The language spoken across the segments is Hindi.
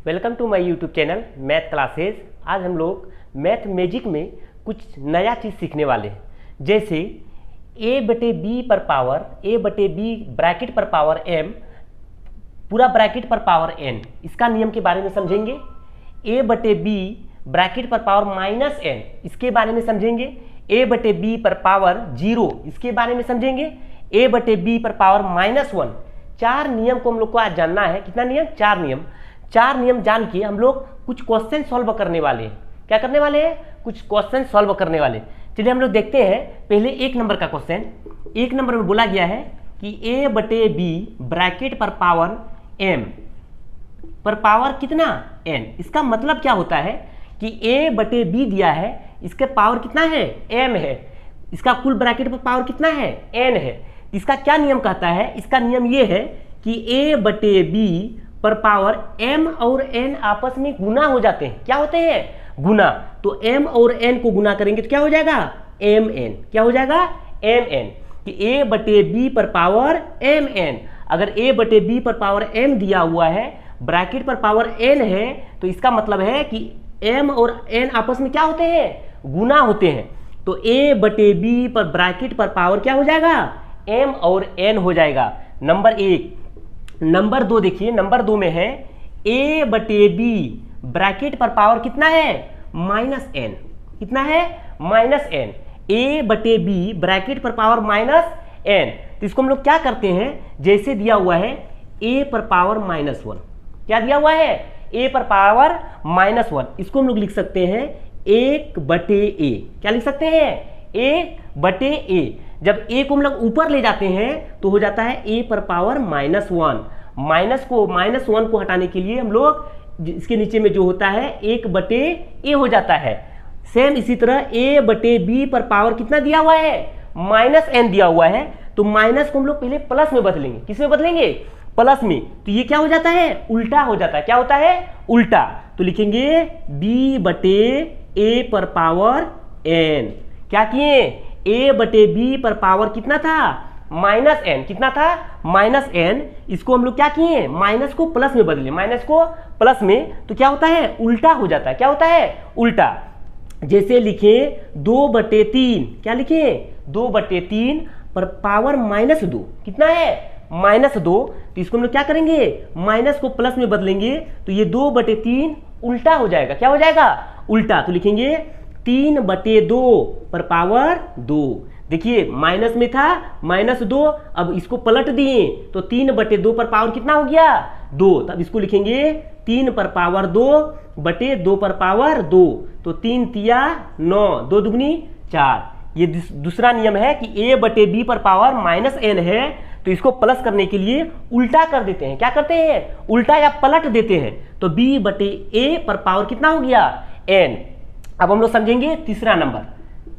Welcome to my YouTube channel math classes. आज हम लोग मैथ मैजिक में कुछ नया चीज़ सीखने वाले हैं, जैसे a/b पर पावर a/b ब्रैकेट पर पावर m पूरा ब्रैकेट पर पावर n, इसका नियम के बारे में समझेंगे। a/b ब्रैकेट पर पावर -n, इसके बारे में समझेंगे। a/b पर पावर 0, इसके बारे में समझेंगे। a/b पर पावर -1, 4 नियम को हम लोग को आज जानना है। कितना नियम? 4 नियम जान के हम लोग कुछ क्वेश्चन सॉल्व करने वाले हैं। क्या करने वाले हैं? कुछ क्वेश्चन सॉल्व करने वाले। चलिए हम लोग देखते हैं पहले 1 नंबर का क्वेश्चन। 1 नंबर में बोला गया है कि a/b ब्रैकेट पर पावर m पर पावर कितना? n। इसका मतलब क्या होता है कि a/b दिया है, इसके पावर कितना है? m है। इसका कुल ब्रैकेट पर पावर कितना है? n है। इसका क्या नियम कहता है? इसका नियम ये है कि a/b पर पावर m और n आपस में गुना हो जाते हैं। क्या होते हैं? गुना। तो m और n को गुना करेंगे तो क्या हो जाएगा? mn। क्या हो जाएगा? mn। कि a/b पर पावर mn। अगर a/b पर पावर m दिया हुआ है, ब्रैकेट पर पावर n है, तो इसका मतलब है कि m और n आपस में क्या होते हैं? गुना होते हैं। तो a/b पर ब्रैकेट पर पावर क्या हो जाएगा? m और n हो जाएगा। नंबर 1। नंबर 2 देखिए, नंबर 2 में है a/b ब्रैकेट पर पावर कितना है? -n। कितना है? -n। a/b ब्रैकेट पर पावर -n। तो इसको हम लोग क्या करते हैं, जैसे दिया हुआ है a पर पावर -1। क्या दिया हुआ है? a पर पावर -1। इसको हम लोग लिख सकते हैं 1/a। क्या लिख सकते हैं? 1/a। जब a को हम लोग ऊपर ले जाते हैं तो हो जाता है a पर पावर -1। -1 को हटाने के लिए हम लोग इसके नीचे में जो होता है 1/a हो जाता है। सेम इसी तरह a/b पर पावर कितना दिया हुआ है? -n दिया हुआ है। तो माइनस को हम लोग पहले प्लस में बदलेंगे। किस में बदलेंगे? प्लस में। तो ये क्या हो जाता है? उल्टा हो जाता है। क्या होता है? उल्टा। तो लिखेंगे b/a पर पावर n। क्या किए? a/b पर पावर कितना था? -n। कितना था? -n। इसको हम लोग क्या किए? माइनस को प्लस में बदले। माइनस को प्लस में तो क्या होता है? उल्टा हो जाता है। क्या होता है? उल्टा। जैसे लिखे 2/3। क्या लिखे? 2/3 पर पावर -2। कितना है? -2। तो इसको हम लोग क्या करेंगे? माइनस को प्लस में बदलेंगे तो ये 2/3 उल्टा हो जाएगा। क्या हो जाएगा? उल्टा। तो लिखेंगे 3/2 पर पावर 2। देखिए माइनस में था -2, अब इसको पलट दिए तो 3/2 पर पावर कितना हो गया? 2। तब इसको लिखेंगे 3 पर पावर 2/2 पर पावर 2। तो 3 तिया 9, 2 दुगनी 4। ये दूसरा नियम है कि a/b पर पावर -n है, तो इसको प्लस करने के लिए उल्टा कर देते हैं। क्या करते हैं? उल्टा या पलट देते हैं। तो b/a पर पावर कितना हो गया? n। अब हम लोग समझेंगे तीसरा नंबर।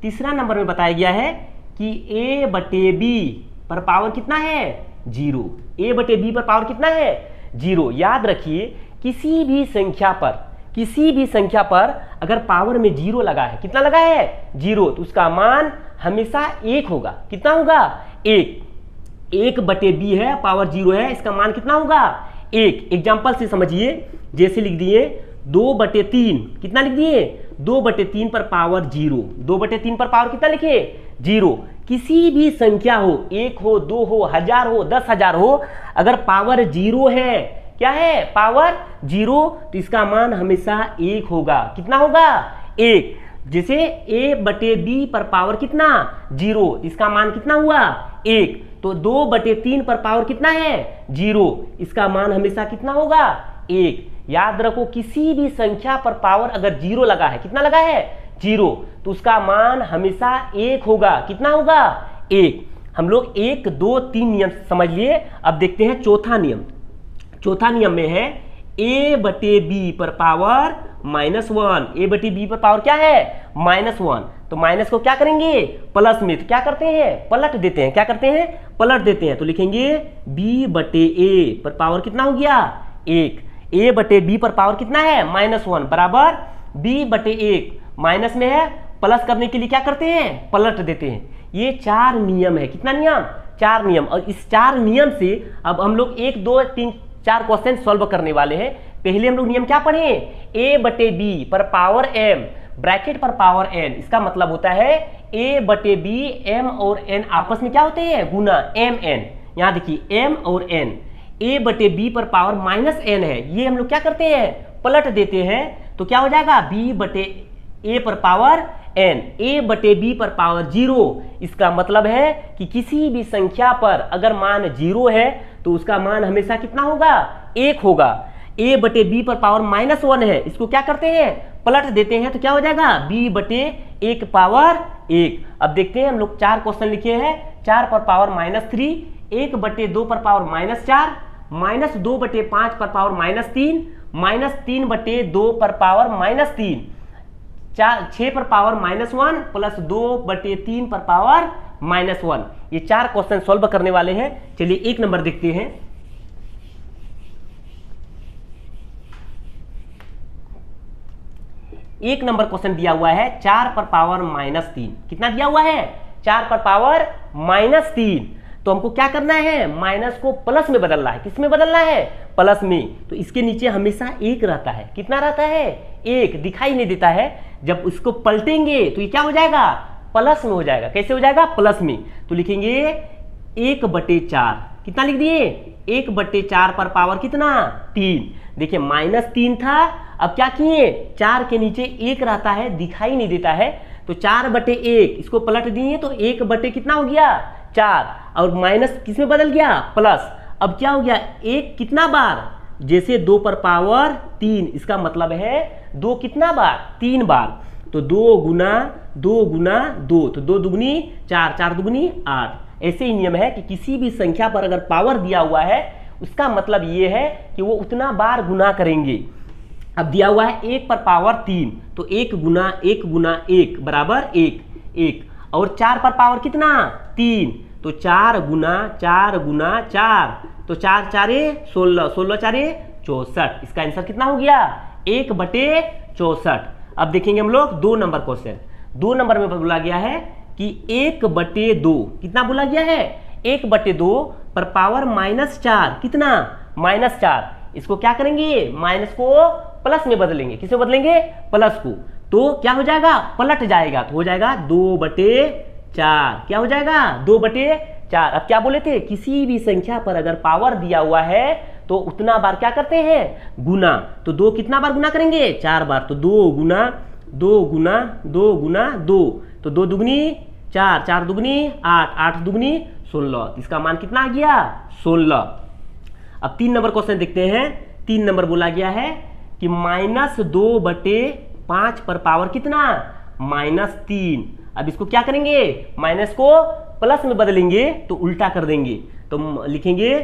तीसरा नंबर में बताया गया है कि a/b पर पावर कितना है? 0। a/b पर पावर कितना है? 0। याद रखिए किसी भी संख्या पर अगर पावर में 0 लगा है, कितना लगा है? 0, तो उसका मान हमेशा 1 होगा। कितना होगा? 1। 1/b है, पावर 0 है, इसका मान कितना होगा? 1। एग्जाम्पल से समझिए, जैसे लिख दिए 2/3। कितना लिख दिए? 2/3 पर पावर 0। 2/3 पर पावर कितना लिखे? 0। किसी भी संख्या हो, 1 हो, 2 हो, 1000 हो, 10,000 हो, अगर पावर 0 है, क्या है? पावर 0, तो इसका मान हमेशा 1 होगा। कितना होगा? 1। जैसे a/b पर पावर कितना? 0, इसका मान कितना हुआ? 1। तो 2/3 पर पावर कितना है? 0, इसका मान हमेशा कितना होगा? 1। याद रखो किसी भी संख्या पर पावर अगर 0 लगा है, कितना लगा है? 0, तो उसका मान हमेशा 1 होगा। कितना होगा? 1। हम लोग 1, 2, 3 नियम समझ लिए। अब देखते हैं चौथा नियम। चौथा नियम में है a/b पर पावर -1। a/b पर पावर क्या है? -1। तो माइनस को क्या करेंगे? प्लस में। तो क्या करते हैं? पलट देते हैं। क्या करते हैं? पलट देते हैं। तो लिखेंगे b/a पर पावर कितना हो गया? 1। a/b पर पावर कितना है? -1 बराबर b/1। माइनस में है, प्लस करने के लिए क्या करते हैं? पलट देते हैं। ये 4 नियम है। कितना नियम? 4 नियम। और इस 4 नियम से अब हम लोग 1, 2, 3, 4 क्वेश्चन सॉल्व करने वाले हैं। पहले हम लोग नियम क्या पढ़े, a बटे बी पर पावर m ब्रैकेट पर पावर n, इसका मतलब होता है a बटे बी, m और n आपस में क्या होते हैं, गुना, m n। यहाँ देखिए m और n, a बटे बी पर पावर माइनस n है, ये हम लोग क्या करते हैं, पलट देते हैं, तो क्या हो जाएगा b बटे a पर पावर n, a बटे b पर पावर 0। इसका मतलब है कि किसी भी संख्या पर अगर मान 0 है तो उसका मान हमेशा कितना होगा, 1 होगा। a बटे b पर पावर -1 है, इसको क्या करते हैं, पलट देते हैं, तो क्या हो जाएगा b बटे 1 पावर 1। अब देखते हैं हम लोग 4 क्वेश्चन लिखे हैं, 4 पर पावर -3, 1 बटे 2 पर पावर -4, -2 बटे 5 पर पावर -3, -3 बटे 2 पर पावर -3, 6 पर पावर -1 प्लस 2 बटे 3 पर पावर -1। ये 4 क्वेश्चन सॉल्व करने वाले हैं। चलिए 1 नंबर देखते हैं। एक नंबर क्वेश्चन दिया हुआ है 4 पर पावर -3, कितना दिया हुआ है, 4 पर पावर -3। तो हमको क्या करना है, माइनस को प्लस में बदलना है। किस में बदलना है, प्लस में। तो इसके नीचे हमेशा 1 रहता है, कितना रहता है, 1 दिखाई नहीं देता है। जब उसको पलटेंगे तो ये क्या हो जाएगा, प्लस में हो जाएगा। कैसे हो जाएगा, प्लस में। तो लिखेंगे 1/4, कितना लिख दिए, 1/4 पर पावर कितना, 3। देखिए -3 था, अब क्या किए, 4 के नीचे 1 रहता है, दिखाई नहीं देता है, तो 4/1 इसको पलट दिए तो 1 बटे कितना हो गया, 4, और माइनस किस में बदल गया, प्लस। अब क्या हो गया, 1 कितना बार, जैसे 2 पर पावर 3, इसका मतलब है 2 कितना बार, 3 बार। तो 2 गुना 2 गुना 2, तो 2 दुगनी 4, 4 दुगनी 8। ऐसे ही नियम है कि किसी भी संख्या पर अगर पावर दिया हुआ है उसका मतलब ये है कि वो उतना बार गुना करेंगे। अब दिया हुआ है 1 पर पावर 3, तो 1 गुना 1 गुना 1 बराबर 1, 1। और 4 पर पावर कितना, 3, तो 4 गुना 4 गुना 4, तो 4 4 16, 16 4 64। इसका आंसर कितना हो गया, 1/64। अब देखेंगे हम लोग 2 नंबर क्वेश्चन। 2 नंबर में बोला गया है कि 1/2, कितना बोला गया है, 1/2 पर पावर -4, कितना, -4। इसको क्या करेंगे, माइनस को प्लस में बदलेंगे। किसे बदलेंगे, प्लस को। तो क्या हो जाएगा, पलट जाएगा, तो हो जाएगा 2/4। क्या हो जाएगा, 2/4। अब क्या बोले थे, किसी भी संख्या पर अगर पावर दिया हुआ है तो उतना बार क्या करते हैं, गुना। तो 2 कितना बार गुना करेंगे, 4 बार। तो 2 गुना 2 गुना 2 गुना 2, तो 2 दुगनी 4, 4 दुगनी 8, 8 दुगनी 16। इसका मान कितना आ गया, 16। अब 3 नंबर क्वेश्चन देखते हैं। 3 नंबर बोला गया है कि -2/5 पर पावर कितना, -3। अब इसको क्या करेंगे, माइनस को प्लस में बदलेंगे, तो उल्टा कर देंगे। तो लिखेंगे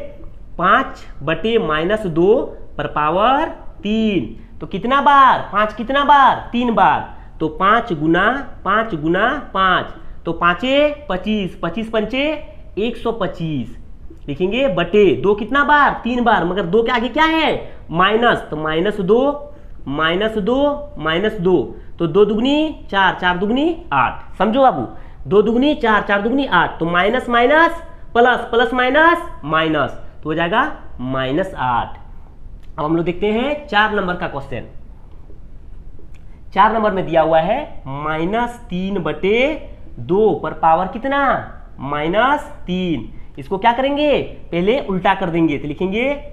5/-2 पर पावर 3। तो कितना बार, 5 कितना बार, 3 बार। तो 5 गुना 5 गुना 5, तो 5 25, 25 पंचे 125। लिखेंगे बटे 2 कितना बार, 3 बार, मगर 2 के आगे क्या है, माइनस। तो -2 -2 -2, तो 2 दुगनी 4, 4 दुगनी 8। समझो बाबू, 2 दुगनी 4, 4 दुगनी 8, तो minus minus plus, plus minus minus, तो हो जाएगा -8। अब हम लोग देखते हैं 4 नंबर का क्वेश्चन। 4 नंबर में दिया हुआ है -3/2 पर पावर कितना, -3। इसको क्या करेंगे, पहले उल्टा कर देंगे। तो लिखेंगे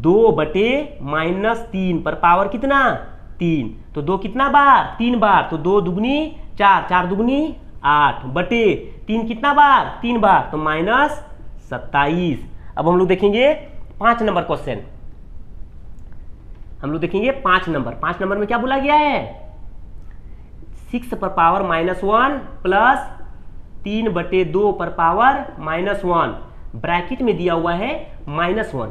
2/-3 पर पावर कितना, 3। तो 2 कितना बार, 3 बार, तो 2 दुगनी 4, 4 दुगनी 8, बटे 3 कितना बार, 3 बार, तो -27। अब हम लोग देखेंगे 5 नंबर क्वेश्चन। हम लोग देखेंगे 5 नंबर। 5 नंबर में क्या बोला गया है, 6 पर पावर -1 प्लस 3/2 पर पावर -1, ब्रैकेट में दिया हुआ है -1।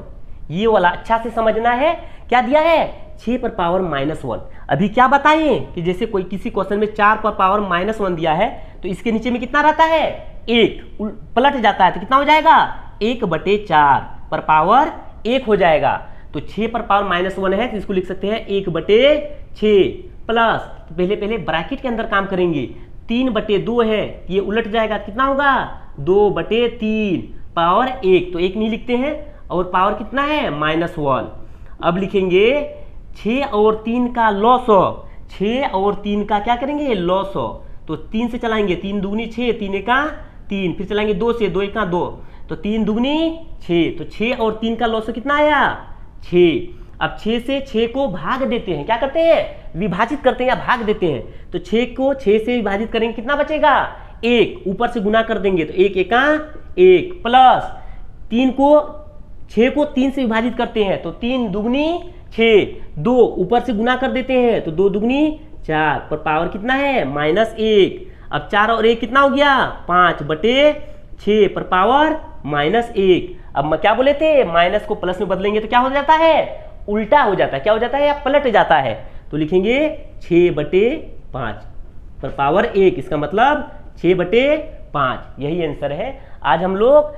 ये वाला अच्छा से समझना है। क्या दिया है, 6 पर पावर -1। अभी क्या बताएं कि जैसे कोई किसी क्वेश्चन में 4 पर पावर -1 दिया है तो इसके नीचे में कितना रहता है, 1 पलट जाता है, तो कितना हो जाएगा, 1/4 पर पावर 1 हो जाएगा। तो 6 पर पावर -1 है, तो इसको लिख सकते हैं 1/6 प्लस, तो पहले ब्रैकेट के अंदर काम करेंगे। 3/2 है, ये उलट जाएगा, कितना होगा, 2/3 पावर 1, तो 1 नहीं लिखते हैं, और पावर कितना है, -1। अब लिखेंगे 6 और 3 का लॉसो, 6 और 3 का क्या करेंगे लॉसो, तो 3 से चलाएंगे, 3 दूनी 6, 3 एका 3, फिर चलाएंगे 2 से, 2 एका 2, तो 3 दूनी 6, तो 6 और 3 का लॉसो कितना आया 6। अब 6 से 6 को भाग देते हैं, क्या करते हैं विभाजित करते हैं या भाग देते हैं, तो 6 को 6 से विभाजित करेंगे कितना बचेगा 1, ऊपर से गुना कर देंगे तो 1 एका 1 प्लस 3 को 6 को 3 से विभाजित करते हैं तो 3 दुगनी 6, 2 ऊपर से गुना कर देते हैं तो 2 दुगनी 4, पर पावर कितना है -1। अब 4 और 1 कितना हो गया 5/6 पर पावर -1। अब मैं क्या बोले थे माइनस को प्लस में बदलेंगे तो क्या हो जाता है उल्टा हो जाता है, क्या हो जाता है या पलट जाता है, तो लिखेंगे 6/5 पर पावर 1, इसका मतलब 6/5, यही आंसर है। आज हम लोग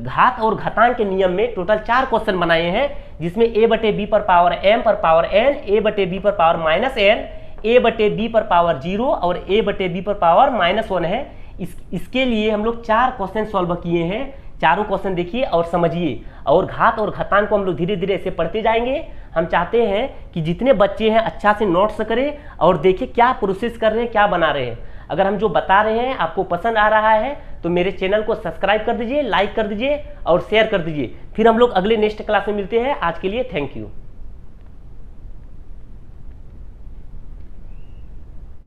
घात और घातांक के नियम में टोटल 4 क्वेश्चन बनाए हैं, जिसमें a/b पर पावर m पर पावर n, a/b पर पावर -n, a/b पर पावर 0 और a/b पर पावर -1 है। इसके लिए हम लोग 4 क्वेश्चन सॉल्व किए हैं। चारों क्वेश्चन देखिए और समझिए, और घात और घातांक को हम लोग धीरे धीरे ऐसे पढ़ते जाएंगे। हम चाहते हैं कि जितने बच्चे हैं अच्छा से नोट्स करें और देखिए क्या प्रोसेस कर रहे हैं, क्या बना रहे हैं। अगर हम जो बता रहे हैं आपको पसंद आ रहा है तो मेरे चैनल को सब्सक्राइब कर दीजिए, लाइक कर दीजिए और शेयर कर दीजिए। फिर हम लोग अगले नेक्स्ट क्लास में मिलते हैं। आज के लिए थैंक यू।